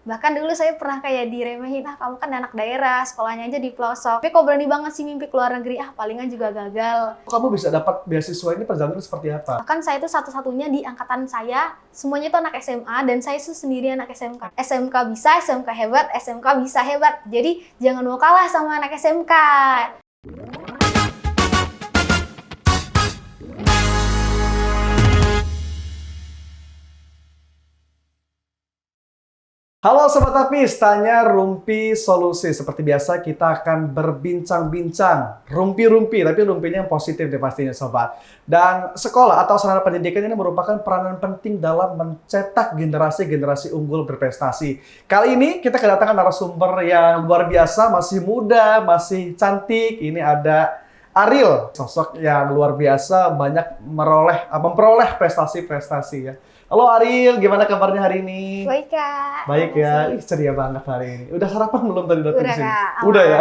Bahkan dulu saya pernah kayak diremehin, kamu kan anak daerah, sekolahnya aja di pelosok. Tapi kok berani banget sih mimpi keluar negeri, palingan juga gagal. Kamu bisa dapat beasiswa ini perjalanan seperti apa? Bahkan saya itu satu-satunya di angkatan saya, semuanya itu anak SMA, dan saya itu sendiri anak SMK. SMK bisa, SMK hebat, SMK bisa hebat. Jadi jangan mau kalah sama anak SMK. Halo Sobat Apis, tanya Rumpi Solusi. Seperti biasa kita akan berbincang-bincang, rumpi-rumpi, tapi rumpinya yang positif deh pastinya Sobat. Dan sekolah atau sarana pendidikan ini merupakan peranan penting dalam mencetak generasi-generasi unggul berprestasi. Kali ini kita kedatangan narasumber yang luar biasa, masih muda, masih cantik. Ini ada Ariel, sosok yang luar biasa, banyak memperoleh prestasi-prestasi ya. Halo Ariel, gimana kabarnya hari ini? Baik, Kak. Baik ya, ceria banget hari ini. Udah sarapan belum tadi datang ke sini? Kak. Udah ya?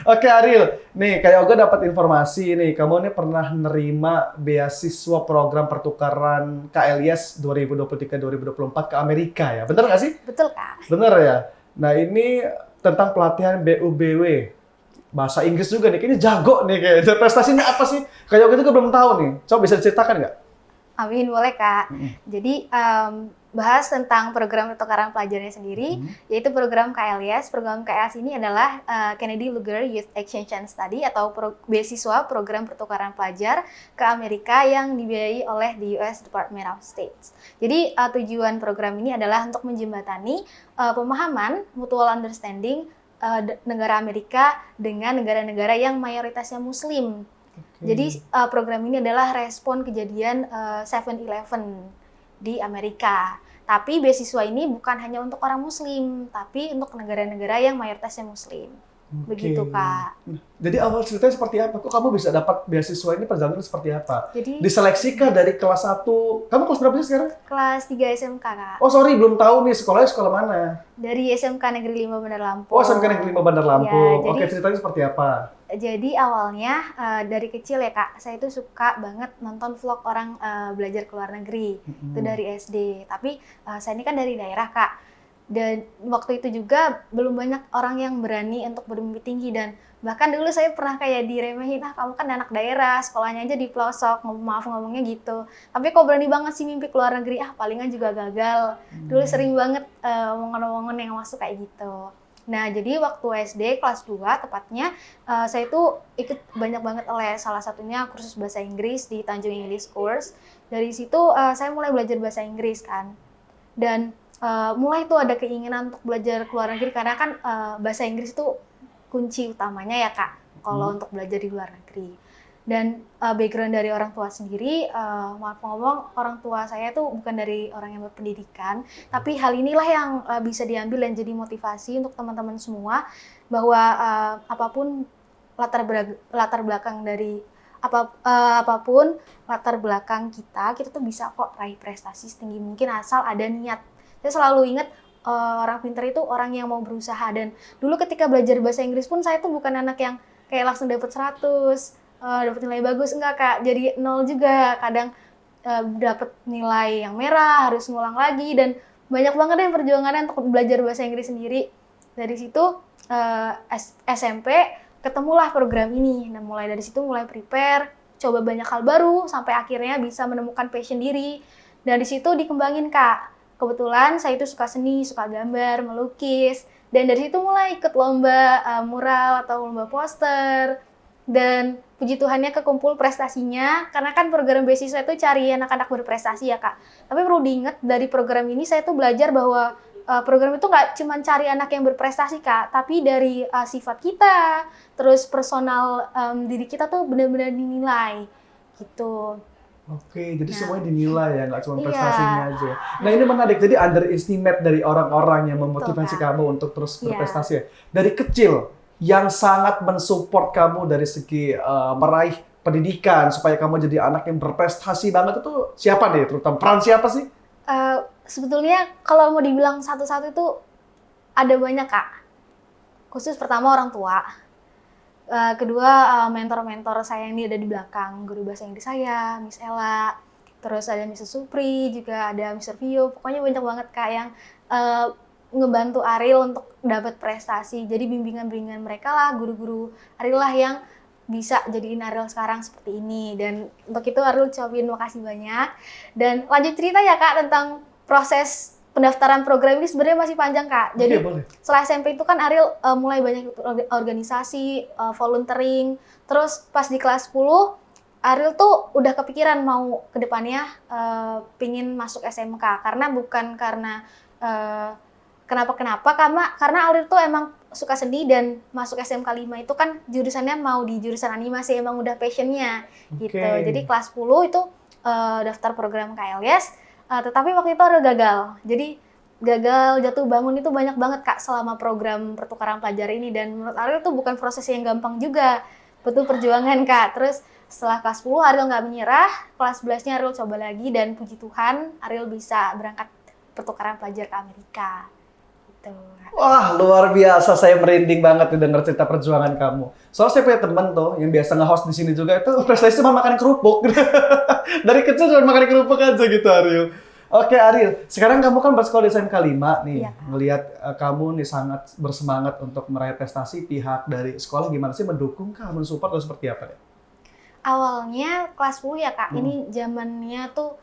Oke Ariel, nih kayak Oga dapat informasi nih, kamu nih pernah nerima beasiswa program pertukaran KLIS 2023-2024 ke Amerika ya? Bener nggak sih? Betul, Kak. Bener ya? Nah ini tentang pelatihan BUBW. Bahasa Inggris juga nih, kayaknya jago nih kayaknya. Prestasinya apa sih? Kayak Oga juga belum tahu nih. Coba bisa diceritakan nggak? Amin, boleh Kak. Jadi bahas tentang program pertukaran pelajarnya sendiri, yaitu program KLIS. Program KLIS ini adalah Kennedy Lugar Youth Exchange and Study atau beasiswa program pertukaran pelajar ke Amerika yang dibiayai oleh the US Department of State. Jadi tujuan program ini adalah untuk menjembatani pemahaman mutual understanding negara Amerika dengan negara-negara yang mayoritasnya Muslim. Jadi program ini adalah respon kejadian 7/11 di Amerika. Tapi beasiswa ini bukan hanya untuk orang Muslim, tapi untuk negara-negara yang mayoritasnya Muslim. Begitu, Kak. Jadi awal ceritanya seperti apa? Kok kamu bisa dapat beasiswa ini perjalanan seperti apa? Jadi Diseleksi kah dari kelas 1? Kamu kelas berapa sih sekarang? kelas 3 SMK, Kak. Oh sorry, belum tahu nih sekolahnya sekolah mana? Dari SMK Negeri 5 Bandar Lampung. Oh SMK Negeri 5 Bandar Lampung. Ya, Oke, ceritanya seperti apa? Jadi awalnya dari kecil ya Kak, saya itu suka banget nonton vlog orang belajar ke luar negeri. Itu dari SD. Tapi saya ini kan dari daerah Kak. Dan waktu itu juga belum banyak orang yang berani untuk bermimpi tinggi. Dan bahkan dulu saya pernah kayak diremehin, kamu kan anak daerah, sekolahnya aja di pelosok, maaf ngomongnya gitu. Tapi kok berani banget sih mimpi ke luar negeri, palingan juga gagal. Dulu sering banget omongan-omongan yang masuk kayak gitu. Nah, jadi waktu SD kelas 2 tepatnya, saya itu ikut banyak banget les, salah satunya kursus bahasa Inggris di Tanjung English Course. Dari situ saya mulai belajar bahasa Inggris kan. Dan mulai tuh ada keinginan untuk belajar ke luar negeri, karena kan bahasa Inggris itu kunci utamanya ya Kak, kalau untuk belajar di luar negeri. Dan background dari orang tua sendiri, maaf ngomong, orang tua saya tuh bukan dari orang yang berpendidikan, tapi hal inilah yang bisa diambil dan jadi motivasi untuk teman-teman semua, bahwa apapun latar belakang dari apapun latar belakang kita tuh bisa kok raih prestasi setinggi mungkin asal ada niat. Saya selalu ingat orang pintar itu orang yang mau berusaha. Dan dulu ketika belajar bahasa Inggris pun saya tuh bukan anak yang kayak langsung dapat 100, dapat nilai bagus, enggak Kak, jadi 0 juga, kadang dapat nilai yang merah, harus ngulang lagi, dan banyak banget deh perjuangannya untuk belajar bahasa Inggris sendiri. Dari situ SMP ketemulah program ini, dan mulai dari situ mulai prepare, coba banyak hal baru, sampai akhirnya bisa menemukan passion diri, dan di situ dikembangin Kak. Kebetulan saya itu suka seni, suka gambar, melukis, dan dari situ mulai ikut lomba mural atau lomba poster. Dan puji Tuhannya kekumpul prestasinya, karena kan program beasiswa itu cari anak-anak berprestasi ya Kak. Tapi perlu diingat, dari program ini saya tuh belajar bahwa program itu nggak cuma cari anak yang berprestasi Kak, tapi dari sifat kita, terus personal diri kita tuh benar-benar dinilai gitu. Oke, jadi semuanya dinilai ya, nggak cuma prestasinya aja. Nah ini menarik, jadi underestimate dari orang-orang yang memotivasi kamu untuk terus berprestasi ya. Dari kecil, yang sangat mensupport kamu dari segi meraih pendidikan, supaya kamu jadi anak yang berprestasi banget itu siapa deh? Terutama peran siapa sih? Sebetulnya kalau mau dibilang satu-satu itu ada banyak Kak. Khusus pertama orang tua. Kedua, mentor-mentor saya yang ada di belakang, guru bahasa Inggris saya, Miss Ella, terus ada Mrs. Supri, juga ada Mr. Vio, pokoknya banyak banget Kak yang ngebantu Ariel untuk dapat prestasi. Jadi bimbingan-bimbingan mereka lah, guru-guru Ariel lah yang bisa jadiin Ariel sekarang seperti ini. Dan untuk itu Ariel ucapin makasih banyak. Dan lanjut cerita ya Kak tentang proses pendaftaran program ini sebenarnya masih panjang Kak. Jadi setelah SMP itu kan Ariel mulai banyak ikut organisasi, volunteering. Terus pas di kelas 10, Ariel tuh udah kepikiran mau ke depannya pingin masuk SMK. Karena bukan karena kenapa-kenapa, karena Ariel tuh emang suka seni dan masuk SMK 5 itu kan jurusannya mau di jurusan animasi, emang udah passionnya gitu. Jadi kelas 10 itu daftar program KLS, tetapi waktu itu Ariel gagal. Jadi gagal jatuh bangun itu banyak banget Kak selama program pertukaran pelajar ini, dan menurut Ariel itu bukan proses yang gampang juga, butuh perjuangan Kak. Terus setelah kelas 10 Ariel nggak menyerah, kelas 11-nya Ariel coba lagi dan puji Tuhan Ariel bisa berangkat pertukaran pelajar ke Amerika. Gitu. Wah, luar biasa. Saya merinding banget nih denger cerita perjuangan kamu. Soalnya saya punya temen tuh yang biasa nge-host di sini juga, itu prestasi cuma makan kerupuk. Dari kecil cuma makan kerupuk aja gitu, Ariel. Oke, Ariel. Sekarang kamu kan bersekolah di SMK 5 nih. Iya. Ngelihat kamu nih sangat bersemangat untuk meraih prestasi, pihak dari sekolah gimana sih, mendukung kah, mensupport atau seperti apa deh? Awalnya kelas 10 ya Kak, ini zamannya tuh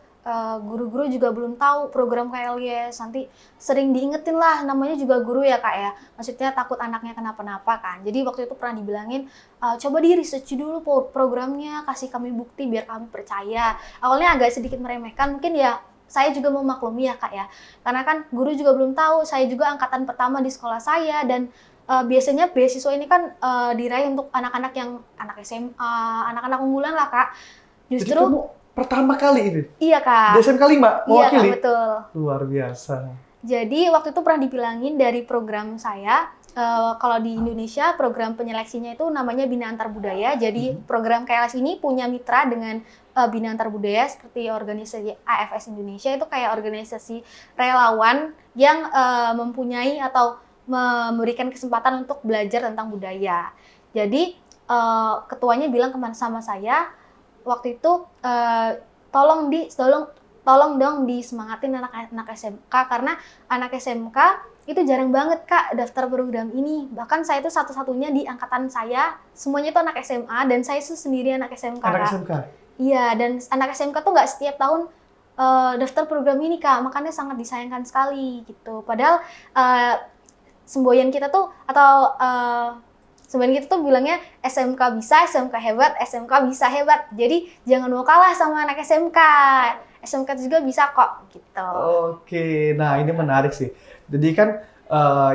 guru-guru juga belum tahu program KLS, nanti sering diingetin lah, namanya juga guru ya Kak ya, maksudnya takut anaknya kenapa-napa kan. Jadi waktu itu pernah dibilangin, coba di research dulu programnya, kasih kami bukti biar kami percaya. Awalnya agak sedikit meremehkan, mungkin ya saya juga mau maklumi ya Kak ya, karena kan guru juga belum tahu, saya juga angkatan pertama di sekolah saya, dan biasanya beasiswa ini kan diraih untuk anak-anak yang anak SMA, anak-anak unggulan lah Kak. Justru jadi kamu pertama kali ini? Iya Kak. Di SMK 5 mewakili? Iya Kak, betul. Luar biasa. Jadi waktu itu pernah dibilangin dari program saya, kalau di Indonesia program penyeleksinya itu namanya Bina Antar Budaya. Jadi program KLS ini punya mitra dengan Bina Antar Budaya seperti organisasi AFS Indonesia, itu kayak organisasi relawan yang mempunyai atau memberikan kesempatan untuk belajar tentang budaya. Jadi ketuanya bilang sama saya, waktu itu tolong dong disemangatin anak-anak SMK, karena anak SMK itu jarang banget Kak daftar program ini. Bahkan saya itu satu-satunya di angkatan saya, semuanya itu anak SMA, dan saya itu sendiri anak SMK. Anak Kak. SMK? Iya, dan anak SMK tuh nggak setiap tahun daftar program ini Kak, makanya sangat disayangkan sekali gitu. Padahal semboyan kita tuh sebenarnya kita tuh bilangnya SMK bisa, SMK hebat, SMK bisa hebat. Jadi jangan mau kalah sama anak SMK. SMK juga bisa kok gitu. Oke, nah ini menarik sih. Jadi kan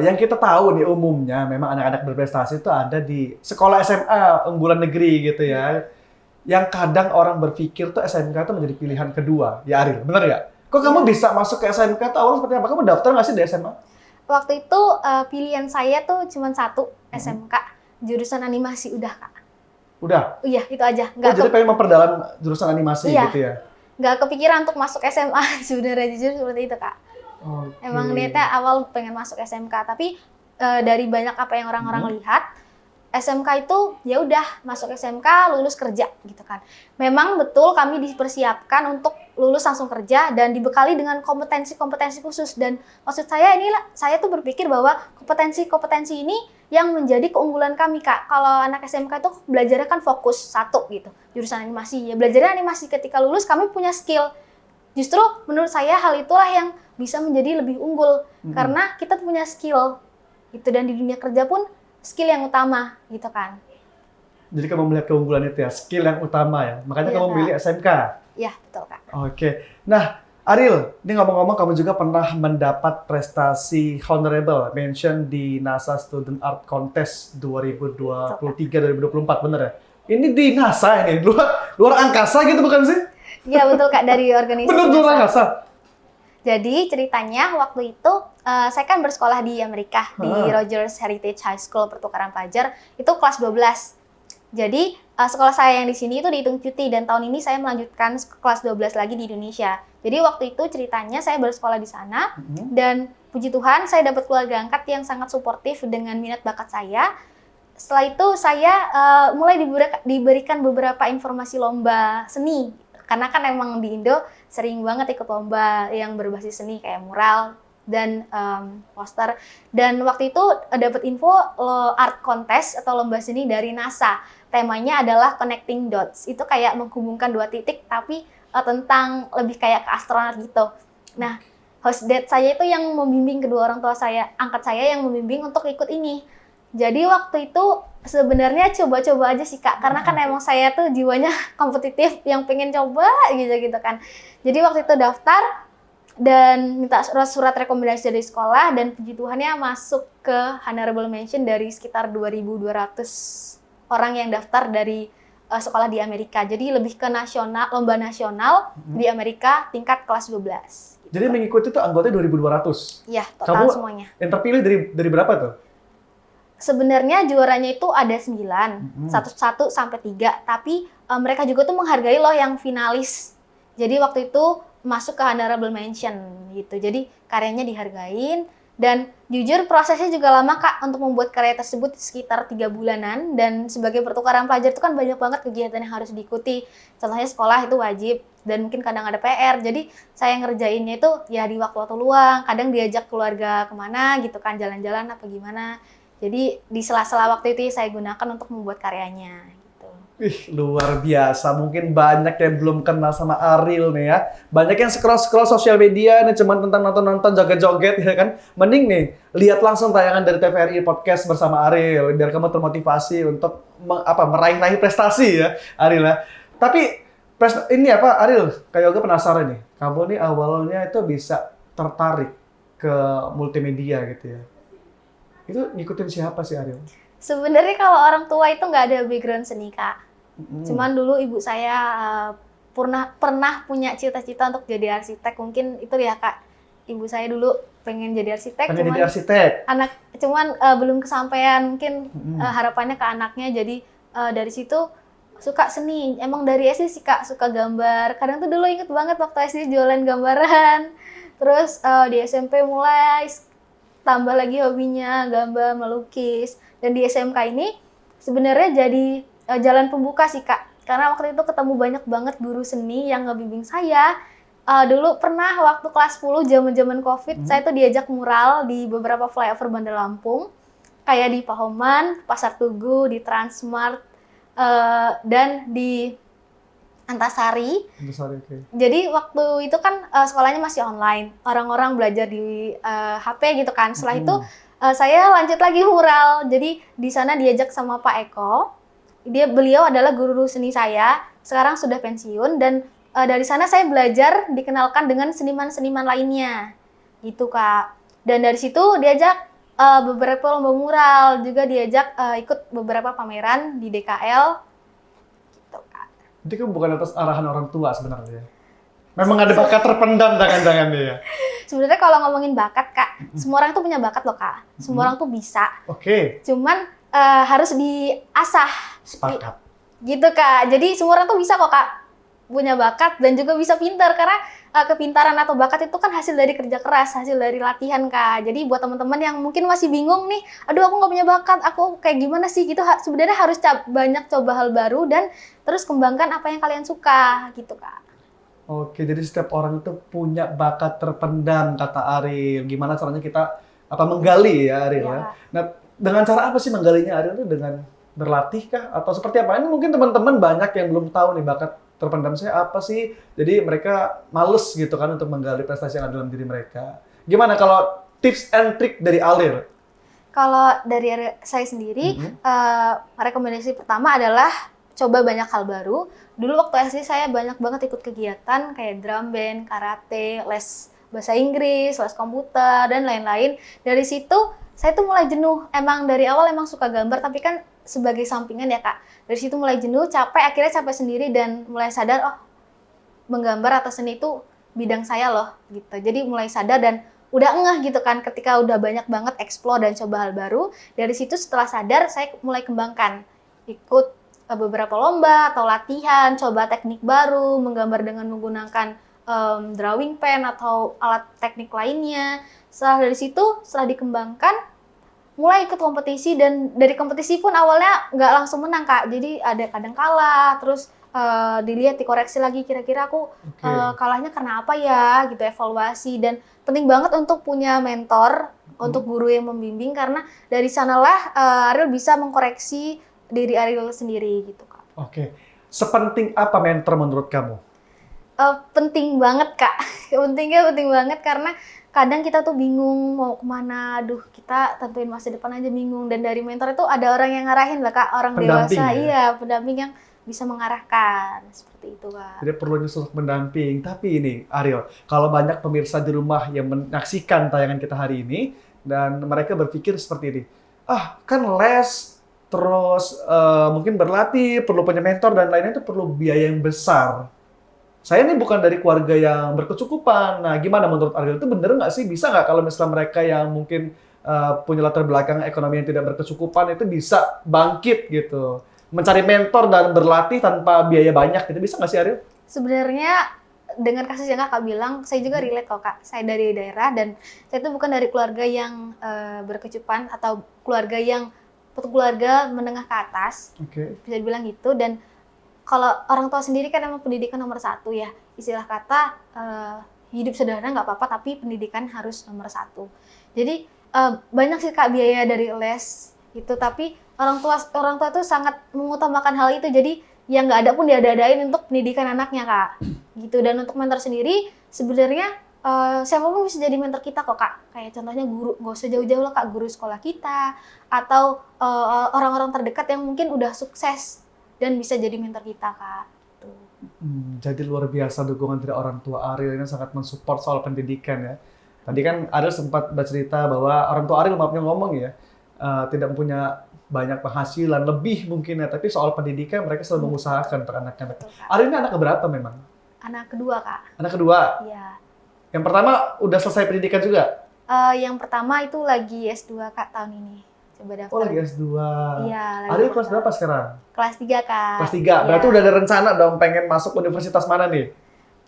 yang kita tahu nih umumnya memang anak-anak berprestasi itu ada di sekolah SMA unggulan negeri gitu ya. Yang kadang orang berpikir tuh SMK itu menjadi pilihan kedua. Ya Ariel, bener nggak? Kok kamu bisa masuk ke SMK tuh awalnya seperti apa? Kamu daftar nggak sih di SMA? Waktu itu pilihan saya tuh cuma satu, SMK. Jurusan animasi udah Kak. Udah? Iya, itu aja. Jadi pengen memperdalam jurusan animasi gitu ya? Nggak kepikiran untuk masuk SMA, sebenarnya jujur seperti itu Kak. Okay. Emang niatnya awal pengen masuk SMK, tapi dari banyak apa yang orang-orang lihat, SMK itu ya udah masuk SMK lulus kerja gitu kan. Memang betul kami dipersiapkan untuk lulus langsung kerja dan dibekali dengan kompetensi-kompetensi khusus, dan maksud saya inilah saya tuh berpikir bahwa kompetensi-kompetensi ini yang menjadi keunggulan kami Kak. Kalau anak SMK itu belajarnya kan fokus satu gitu, jurusan animasi. Ya belajarnya animasi, ketika lulus kami punya skill. Justru menurut saya hal itulah yang bisa menjadi lebih unggul karena kita punya skill. Gitu, dan di dunia kerja pun skill yang utama gitu kan. Jadi kamu melihat keunggulan itu ya, skill yang utama ya. Makanya kamu milih SMK. Iya, betul Kak. Oke. Nah, Ariel, ini ngomong-ngomong kamu juga pernah mendapat prestasi honorable mention di NASA Student Art Contest 2023-2024, bener ya? Ini di NASA ini, luar angkasa gitu bukan sih? Iya betul Kak, dari organisasi bener luar angkasa? Jadi ceritanya waktu itu saya kan bersekolah di Amerika, di Rogers Heritage High School pertukaran pelajar, itu kelas 12. Jadi sekolah saya yang di sini itu dihitung cuti, dan tahun ini saya melanjutkan kelas 12 lagi di Indonesia. Jadi waktu itu ceritanya saya bersekolah di sana, dan puji Tuhan saya dapat keluarga angkat yang sangat suportif dengan minat bakat saya. Setelah itu saya mulai diberikan beberapa informasi lomba seni. Karena kan emang di Indo sering banget ikut lomba yang berbasis seni kayak mural, dan poster. Dan waktu itu dapat info art contest atau lomba seni dari NASA. Temanya adalah connecting dots. Itu kayak menghubungkan dua titik tapi tentang lebih kayak ke astronot gitu. Nah, host dad saya itu yang membimbing, kedua orang tua saya, angkat saya yang membimbing untuk ikut ini. Jadi waktu itu sebenarnya coba-coba aja sih Kak, karena kan emang saya tuh jiwanya kompetitif, yang pengen coba gitu kan. Jadi waktu itu daftar dan minta surat rekomendasi dari sekolah, dan puji Tuhannya masuk ke honorable mention dari sekitar 2.200 orang yang daftar dari sekolah di Amerika. Jadi lebih ke nasional, lomba nasional di Amerika tingkat kelas 12. Jadi mengikuti tuh anggotanya 2.200? Iya, total Kamu semuanya. Yang terpilih dari berapa tuh? Sebenarnya juaranya itu ada 9, 1 sampai 3, tapi mereka juga tuh menghargai loh yang finalis. Jadi waktu itu masuk ke honorable mention gitu. Jadi karyanya dihargain, dan jujur prosesnya juga lama Kak untuk membuat karya tersebut, sekitar 3 bulanan, dan sebagai pertukaran pelajar itu kan banyak banget kegiatan yang harus diikuti. Contohnya sekolah itu wajib, dan mungkin kadang ada PR. Jadi saya ngerjainnya itu ya di waktu-waktu luang, kadang diajak keluarga kemana gitu kan, jalan-jalan apa gimana. Jadi di sela-sela waktu itu saya gunakan untuk membuat karyanya. Gitu. Ih, luar biasa. Mungkin banyak yang belum kenal sama Ariel nih ya. Banyak yang scroll-scroll sosial media nih cuma tentang nonton-nonton, joget-joget ya kan. Mending nih, lihat langsung tayangan dari TVRI Podcast bersama Ariel biar kamu termotivasi untuk meraih-raih prestasi ya, Ariel ya. Tapi ini Ariel, kayak gue penasaran nih. Kamu nih awalnya itu bisa tertarik ke multimedia gitu ya. Itu ngikutin siapa sih Ariel? Sebenarnya kalau orang tua itu nggak ada background seni Kak. Cuman dulu ibu saya pernah punya cita-cita untuk jadi arsitek. Mungkin itu ya Kak. Ibu saya dulu pengen jadi arsitek. Cuman belum kesampaian. Mungkin harapannya ke anaknya. Jadi dari situ suka seni. Emang dari SD sih Kak, suka gambar. Kadang tuh dulu inget banget waktu SD jualan gambaran. Terus di SMP mulai tambah lagi hobinya gambar, melukis. Dan di SMK ini sebenarnya jadi jalan pembuka sih Kak. Karena waktu itu ketemu banyak banget guru seni yang ngebimbing saya. Dulu pernah waktu kelas 10 zaman-zaman Covid, saya tuh diajak mural di beberapa flyover Bandar Lampung. Kayak di Pahoman, Pasar Tugu, di Transmart, dan di Antasari. Okay. Jadi waktu itu kan sekolahnya masih online, orang-orang belajar di HP gitu kan. Setelah itu saya lanjut lagi mural. Jadi di sana diajak sama Pak Eko. Beliau adalah guru seni saya. Sekarang sudah pensiun, dan dari sana saya belajar dikenalkan dengan seniman-seniman lainnya, gitu Kak. Dan dari situ diajak beberapa lomba mural, juga diajak ikut beberapa pameran di DKL. Jadi kan bukan atas arahan orang tua sebenarnya. Memang ada bakat terpendam jangan-jangan ya. Sebenarnya kalau ngomongin bakat Kak, semua orang tuh punya bakat loh Kak. Semua orang tuh bisa. Oke. Cuman harus diasah. Sepakat. Gitu Kak. Jadi semua orang tuh bisa kok Kak punya bakat dan juga bisa pintar, karena kepintaran atau bakat itu kan hasil dari kerja keras, hasil dari latihan Kak. Jadi buat teman-teman yang mungkin masih bingung nih, aduh aku nggak punya bakat, aku kayak gimana sih gitu, sebenarnya harus banyak coba hal baru dan terus kembangkan apa yang kalian suka gitu Kak. Oke, jadi setiap orang itu punya bakat terpendam kata Ariel. Gimana caranya kita menggali ya Ariel ya. Nah, dengan cara apa sih menggalinya Ariel itu, dengan berlatih kah atau seperti apa? Ini mungkin teman-teman banyak yang belum tahu nih bakat terpendam saya apa sih. Jadi mereka males gitu kan untuk menggali prestasi yang ada dalam diri mereka. Gimana kalau tips and trick dari Ariel? Kalau dari saya sendiri, rekomendasi pertama adalah coba banyak hal baru. Dulu waktu SD saya banyak banget ikut kegiatan kayak drum band, karate, les bahasa Inggris, les komputer, dan lain-lain. Dari situ saya tuh mulai jenuh. Emang dari awal emang suka gambar, tapi kan sebagai sampingan ya Kak. Dari situ mulai jenuh, akhirnya capek sendiri, dan mulai sadar, oh menggambar atau seni itu bidang saya loh gitu. Jadi mulai sadar dan udah ngeh gitu kan, ketika udah banyak banget explore dan coba hal baru. Dari situ setelah sadar, saya mulai kembangkan. Ikut beberapa lomba atau latihan, coba teknik baru, menggambar dengan menggunakan drawing pen atau alat teknik lainnya. Setelah dari situ, setelah dikembangkan, mulai ikut kompetisi, dan dari kompetisi pun awalnya nggak langsung menang Kak. Jadi ada kadang kalah, terus dilihat dikoreksi lagi kira-kira aku kalahnya karena apa ya gitu, evaluasi. Dan penting banget untuk punya mentor, untuk guru yang membimbing, karena dari sanalah Ariel bisa mengkoreksi diri Ariel sendiri gitu Kak. Oke. Sepenting apa mentor menurut kamu? Penting banget Kak, penting banget karena kadang kita tuh bingung mau kemana, aduh kita tentuin masa depan aja bingung, dan dari mentor itu ada orang yang ngarahin lah Kak, orang Pendamping, dewasa, ya? iya pendamping yang bisa mengarahkan, seperti itu Kak. Jadi perlu sosok pendamping. Tapi ini, Ariel, kalau banyak pemirsa di rumah yang menyaksikan tayangan kita hari ini, dan mereka berpikir seperti ini, kan les, terus mungkin berlatih, perlu punya mentor, dan lainnya itu perlu biaya yang besar. Saya ini bukan dari keluarga yang berkecukupan. Nah, gimana menurut Ariel, itu bener nggak sih? Bisa nggak kalau misalnya mereka yang mungkin punya latar belakang ekonomi yang tidak berkecukupan itu bisa bangkit gitu? Mencari mentor dan berlatih tanpa biaya banyak, itu bisa nggak sih Ariel? Sebenarnya dengan kasus yang Kakak bilang, saya juga relate kok Kak. Saya dari daerah dan saya itu bukan dari keluarga yang berkecukupan atau keluarga menengah ke atas, Oke. bisa dibilang gitu. Dan kalau orang tua sendiri kan emang pendidikan nomor satu ya. Istilah kata hidup sederhana nggak apa-apa, tapi pendidikan harus nomor satu. Jadi banyak sih Kak biaya dari les itu, tapi orang tua itu sangat mengutamakan hal itu. Jadi yang nggak ada pun diada-adain untuk pendidikan anaknya Kak. Gitu. Dan untuk mentor sendiri sebenarnya siapapun bisa jadi mentor kita kok Kak. Kayak contohnya guru, nggak usah jauh-jauh lah Kak, guru sekolah kita atau orang-orang terdekat yang mungkin udah sukses dan bisa jadi mentor kita Kak. Tuh. Jadi luar biasa dukungan dari orang tua Ariel ini sangat mensupport soal pendidikan ya. Tadi kan Ariel sempat bercerita bahwa orang tua Ariel maafnya ngomong ya, tidak punya banyak penghasilan, lebih mungkin ya, tapi soal pendidikan mereka selalu mengusahakan untuk anaknya. Betul, Kak. Ariel ini anak keberapa memang? Anak kedua Kak. Anak kedua. Iya. Yang pertama udah selesai pendidikan juga? Yang pertama itu lagi S2 Kak tahun ini. Coba daftar. Oh lagi S2. Iya. Ariel kelas berapa sekarang? Kelas 3 Kak. Kelas 3. Berarti Iya. udah ada rencana dong pengen masuk universitas mana nih?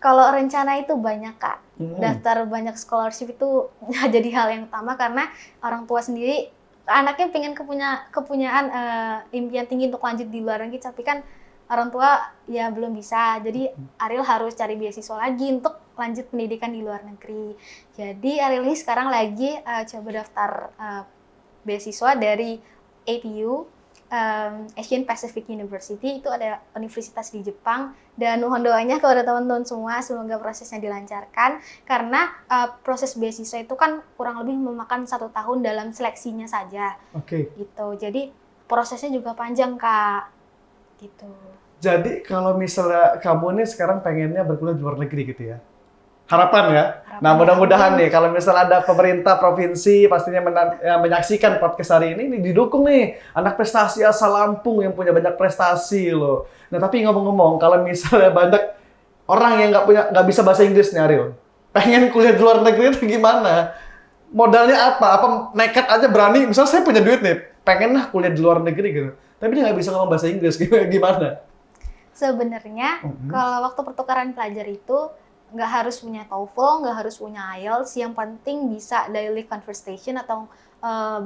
Kalau rencana itu banyak Kak. Daftar banyak scholarship itu jadi hal yang utama karena orang tua sendiri anaknya pengen kepunyaan impian tinggi untuk lanjut di luar negeri, tapi kan orang tua ya belum bisa. Jadi Ariel harus cari beasiswa lagi untuk lanjut pendidikan di luar negeri. Jadi Ariel ini sekarang lagi coba daftar beasiswa dari APU, Asian Pacific University. Itu ada universitas di Jepang, dan mohon doanya kepada teman-teman semua semoga prosesnya dilancarkan karena proses beasiswa itu kan kurang lebih memakan 1 tahun dalam seleksinya saja. Oke. Gitu. Jadi prosesnya juga panjang Kak. Gitu. Jadi kalau misalnya kamu nih sekarang pengennya berkuliah di luar negeri gitu ya? Harapan ya? Nah mudah-mudahan nih kalau misalnya ada pemerintah provinsi pastinya menyaksikan podcast hari ini didukung nih anak prestasi asal Lampung yang punya banyak prestasi loh. Nah tapi ngomong-ngomong kalau misalnya banyak orang yang nggak bisa bahasa Inggris nih Ariel, pengen kuliah di luar negeri itu gimana? Modalnya apa? Apa nekat aja berani? Misalnya saya punya duit nih, pengen lah kuliah di luar negeri gitu, tapi dia nggak bisa ngomong bahasa Inggris, gimana? Sebenarnya kalau waktu pertukaran pelajar itu nggak harus punya TOEFL, nggak harus punya IELTS, yang penting bisa daily conversation atau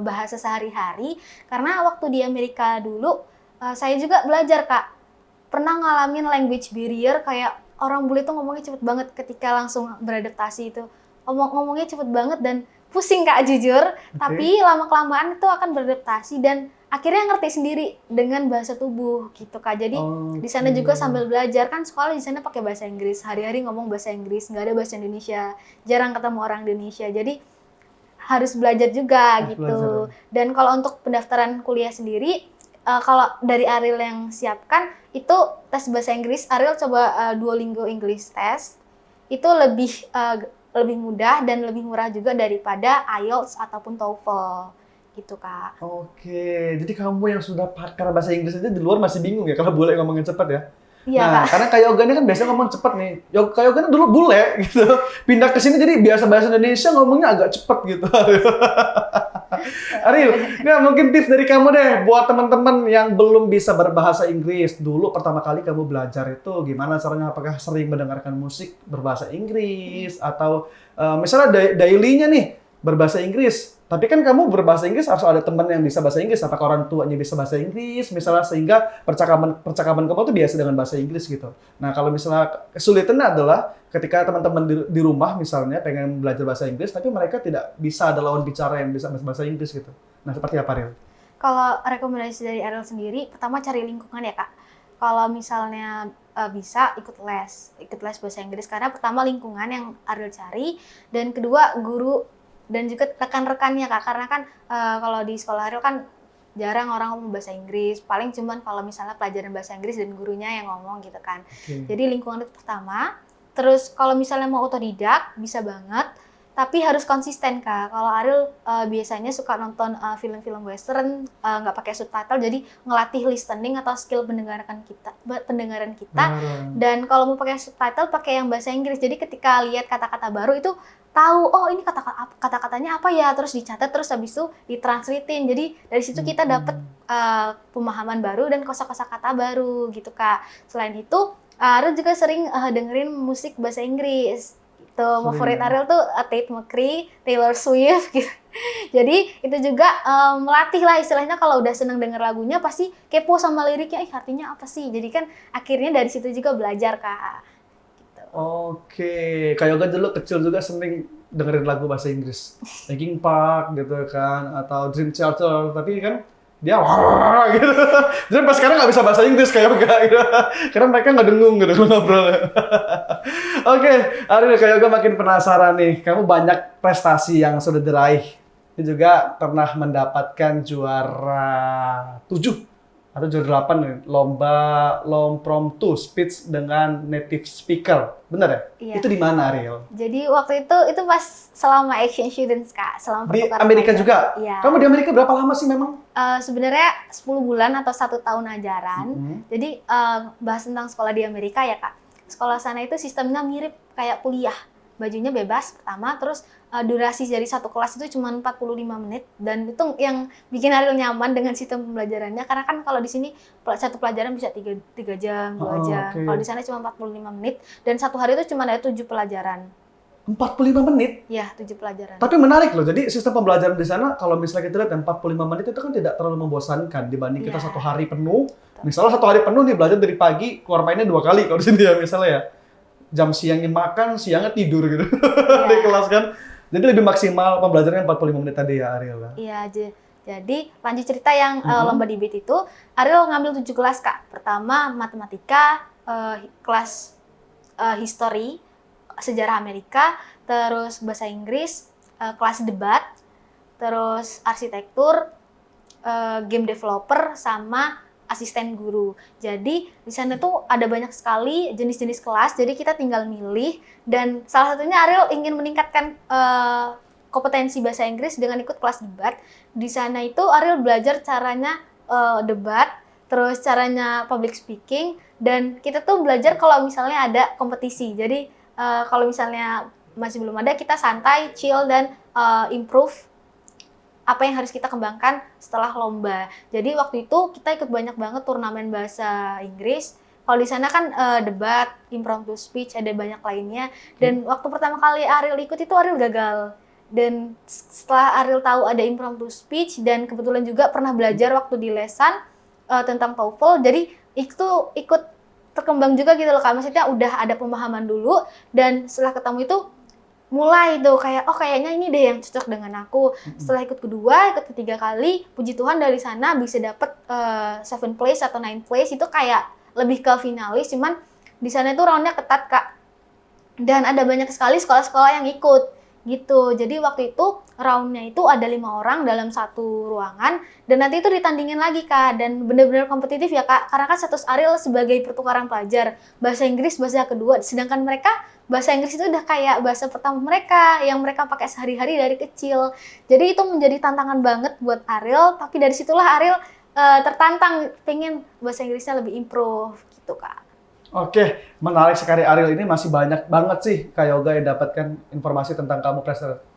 bahasa sehari-hari. Karena waktu di Amerika dulu, saya juga belajar Kak, pernah ngalamin language barrier, kayak orang bule tuh ngomongnya cepet banget ketika langsung beradaptasi itu. Ngomongnya cepet banget dan pusing Kak jujur, tapi lama-kelamaan itu akan beradaptasi dan akhirnya ngerti sendiri dengan bahasa tubuh gitu Kak. Jadi di sana juga sambil belajar, kan sekolah di sana pakai bahasa Inggris, hari-hari ngomong bahasa Inggris, nggak ada bahasa Indonesia, jarang ketemu orang Indonesia. Jadi harus belajar juga gitu. Dan kalau untuk pendaftaran kuliah sendiri, kalau dari Ariel yang siapkan itu tes bahasa Inggris, Ariel coba Duolingo English Test. Itu lebih mudah dan lebih murah juga daripada IELTS ataupun TOEFL. Gitu Kak. Oke, jadi kamu yang sudah pakar bahasa Inggris aja di luar masih bingung ya kalau bule ngomongin cepat ya? Iya Nah, Kak. karena Kak Yoga ini kan biasanya ngomong cepat nih. Kak Yoga ini dulu bule gitu. Pindah ke sini jadi biasa bahasa Indonesia ngomongnya agak cepat gitu. Ariel, nah mungkin tips dari kamu deh buat teman-teman yang belum bisa berbahasa Inggris. Dulu pertama kali kamu belajar itu gimana caranya? Apakah sering mendengarkan musik berbahasa Inggris? Atau misalnya daily-nya nih, berbahasa Inggris. Tapi kan kamu berbahasa Inggris harus ada teman yang bisa bahasa Inggris. Apakah orang tuanya bisa bahasa Inggris, misalnya sehingga percakapan kamu tuh biasa dengan bahasa Inggris gitu. Nah, kalau misalnya kesulitannya adalah ketika teman-teman di rumah misalnya pengen belajar bahasa Inggris, tapi mereka tidak bisa ada lawan bicara yang bisa bahasa Inggris gitu. Nah, seperti apa, Ril? Kalau rekomendasi dari Ariel sendiri, pertama cari lingkungan ya Kak. Kalau misalnya bisa ikut les bahasa Inggris, karena pertama lingkungan yang Ariel cari, dan kedua guru dan juga rekan-rekannya Kak, karena kan kalau di sekolah Ariel kan jarang orang ngomong bahasa Inggris, paling cuman kalau misalnya pelajaran bahasa Inggris dan gurunya yang ngomong gitu kan. Jadi lingkungan itu pertama. Terus kalau misalnya mau otodidak bisa banget, tapi harus konsisten Kak. Kalau Ariel biasanya suka nonton film-film western nggak pakai subtitle, jadi ngelatih listening atau skill pendengaran kita. Dan kalau mau pakai subtitle pakai yang bahasa Inggris. Jadi ketika lihat kata-kata baru itu tahu, oh ini kata-katanya apa ya, terus dicatat, terus habis itu ditranslatein. Jadi dari situ kita dapat pemahaman baru dan kosa-kosa kata baru gitu Kak. Selain itu Ariel juga sering dengerin musik bahasa Inggris. Favorit Ariel tuh Tate McRae, Taylor Swift gitu. Jadi itu juga melatih lah istilahnya, kalau udah seneng denger lagunya pasti kepo sama liriknya, artinya apa sih. Jadi kan akhirnya dari situ juga belajar Kak. Gitu. Oke, kayak Yoga dulu kecil juga sering dengerin lagu bahasa Inggris. Linkin Park gitu kan, atau Dream Theater, tapi kan dia wah gitu. Jadi pas sekarang nggak bisa bahasa Inggris kayak Yoga gitu. Karena mereka nggak dengung gitu ngobrol. Oke, Ariel, kayak Yoga makin penasaran nih. Kamu banyak prestasi yang sudah diraih. Ini juga pernah mendapatkan juara 7 atau juara 8 nih, lomba Lompromptu speech dengan native speaker. Benar ya? Iya. Itu di mana, Ariel? Jadi waktu itu pas selama exchange students Kak, selama Di pertukaran Amerika pelajar. juga? Iya. Kamu di Amerika berapa lama sih memang? Sebenarnya 10 bulan atau 1 tahun ajaran. Jadi bahas tentang sekolah di Amerika ya Kak. Sekolah sana itu sistemnya mirip kayak kuliah. Bajunya bebas pertama, terus durasi dari satu kelas itu cuma 45 menit, dan itu yang bikin Ariel nyaman dengan sistem pembelajarannya, karena kan kalau di sini satu pelajaran bisa 3 jam, 2 jam. Okay. Kalau di sana cuma 45 menit, dan satu hari itu cuma ada 7 pelajaran. 45 menit? Ya, 7 pelajaran. Tapi menarik loh, jadi sistem pembelajaran di sana, kalau misalnya kita lihat 45 menit itu kan tidak terlalu membosankan dibanding kita satu hari penuh. Misalnya satu hari penuh nih belajar dari pagi, keluar mainnya 2 kali kalau di sini ya misalnya ya. Jam siangnya makan, siangnya tidur gitu di kelas kan. Jadi lebih maksimal pembelajarannya 45 menit tadi ya Ariel. Iya, jadi lanjut cerita yang lomba debate itu, Ariel ngambil 7 kelas Kak. Pertama matematika, kelas history, sejarah Amerika, terus bahasa Inggris, kelas debat, terus arsitektur, game developer, sama asisten guru. Jadi di sana tuh ada banyak sekali jenis-jenis kelas, jadi kita tinggal milih, dan salah satunya Ariel ingin meningkatkan kompetensi bahasa Inggris dengan ikut kelas debat. Di sana itu Ariel belajar caranya debat, terus caranya public speaking, dan kita tuh belajar kalau misalnya ada kompetisi. Jadi kalau misalnya masih belum ada, kita santai, chill, dan improve apa yang harus kita kembangkan setelah lomba. Jadi waktu itu kita ikut banyak banget turnamen bahasa Inggris. Kalau di sana kan debat, impromptu speech, ada banyak lainnya. Dan waktu pertama kali Ariel ikut itu Ariel gagal. Dan setelah Ariel tahu ada impromptu speech, dan kebetulan juga pernah belajar waktu di lesan tentang TOEFL, jadi itu ikut terkembang juga gitu loh Kak. Maksudnya udah ada pemahaman dulu, dan setelah ketemu itu mulai tuh kayak, oh kayaknya ini deh yang cocok dengan aku. Setelah ikut kedua, ikut ketiga kali, puji Tuhan dari sana bisa dapet 7 place atau 9 place, itu kayak lebih ke finalis. Cuman di sana itu roundnya ketat Kak, dan ada banyak sekali sekolah-sekolah yang ikut gitu. Jadi waktu itu roundnya itu ada 5 orang dalam satu ruangan, dan nanti itu ditandingin lagi Kak, dan benar-benar kompetitif ya Kak, karena kan status Ariel sebagai pertukaran pelajar bahasa Inggris bahasa kedua, sedangkan mereka bahasa Inggris itu udah kayak bahasa pertama mereka yang mereka pakai sehari-hari dari kecil. Jadi itu menjadi tantangan banget buat Ariel, tapi dari situlah Ariel tertantang pengen bahasa Inggrisnya lebih improve gitu Kak. Oke, menarik sekali Ariel, ini masih banyak banget sih Kak Yoga yang dapatkan informasi tentang kamu,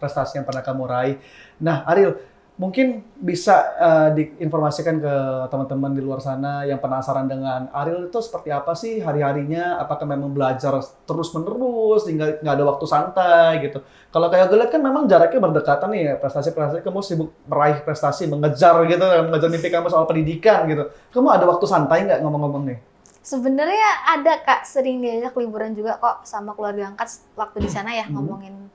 prestasi yang pernah kamu raih. Nah Ariel, mungkin bisa diinformasikan ke teman-teman di luar sana yang penasaran dengan Ariel itu seperti apa sih hari-harinya? Apakah memang belajar terus-menerus, hingga nggak ada waktu santai gitu? Kalau kayak gue lihat kan memang jaraknya berdekatan nih ya, prestasi-prestasi. Kamu sibuk meraih prestasi, mengejar gitu, mengejar mimpi kamu soal pendidikan gitu. Kamu ada waktu santai nggak ngomong-ngomong nih? Sebenarnya ada Kak, sering diajak liburan juga kok sama keluarga angkat waktu di sana ya, ngomongin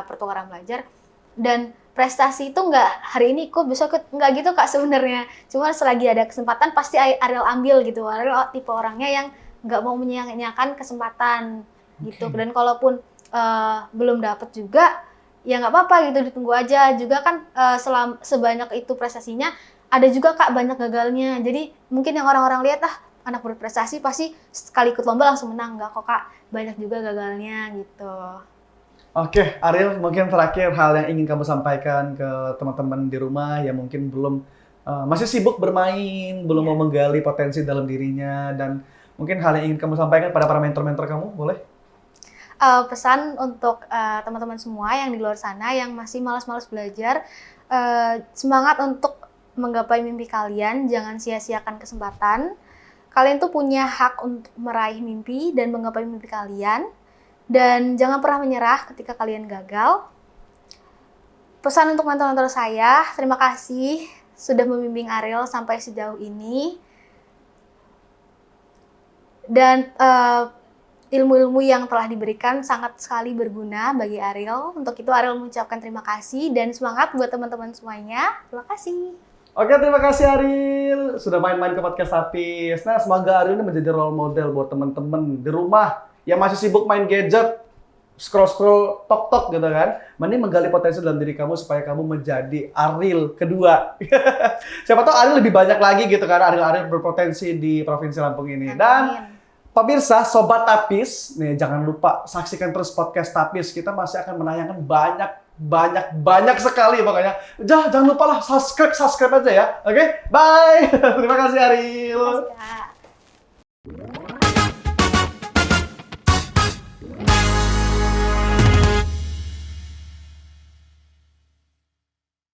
pertukaran belajar. Dan prestasi itu nggak hari ini ikut, besok ikut, nggak gitu Kak sebenarnya. Cuma selagi ada kesempatan pasti Ariel ambil gitu. Ariel tipe orangnya yang nggak mau menyia-nyiakan kesempatan gitu. Dan kalaupun belum dapet juga, ya nggak apa-apa gitu, ditunggu aja. Juga kan sebanyak itu prestasinya, ada juga Kak banyak gagalnya. Jadi mungkin yang orang-orang lihat anak berprestasi pasti sekali ikut lomba langsung menang. Nggak kok Kak, banyak juga gagalnya gitu. Oke, Ariel, mungkin terakhir hal yang ingin kamu sampaikan ke teman-teman di rumah yang mungkin belum masih sibuk bermain, belum mau menggali potensi dalam dirinya, dan mungkin hal yang ingin kamu sampaikan pada para mentor-mentor kamu, boleh? Pesan untuk teman-teman semua yang di luar sana yang masih malas-malas belajar, semangat untuk menggapai mimpi kalian, jangan sia-siakan kesempatan. Kalian tuh punya hak untuk meraih mimpi dan menggapai mimpi kalian. Dan jangan pernah menyerah ketika kalian gagal. Pesan untuk mentor-mentor saya, terima kasih sudah membimbing Ariel sampai sejauh ini. Dan ilmu-ilmu yang telah diberikan sangat sekali berguna bagi Ariel. Untuk itu Ariel mengucapkan terima kasih dan semangat buat teman-teman semuanya. Terima kasih. Oke, terima kasih Ariel sudah main-main ke podcast Tapis. Nah, semoga Ariel ini menjadi role model buat teman-teman di rumah yang masih sibuk main gadget, scroll-scroll tok-tok gitu kan. Mending menggali potensi dalam diri kamu supaya kamu menjadi Ariel kedua. Siapa tahu Ariel lebih banyak lagi gitu kan, Ariel berpotensi di Provinsi Lampung ini. Amin. Dan pemirsa, Sobat Tapis, nih jangan lupa saksikan terus podcast Tapis. Kita masih akan menayangkan banyak sekali makanya. Jangan lupa lah subscribe aja ya. Oke, bye. Terima kasih Ariel. Terima kasih Kak.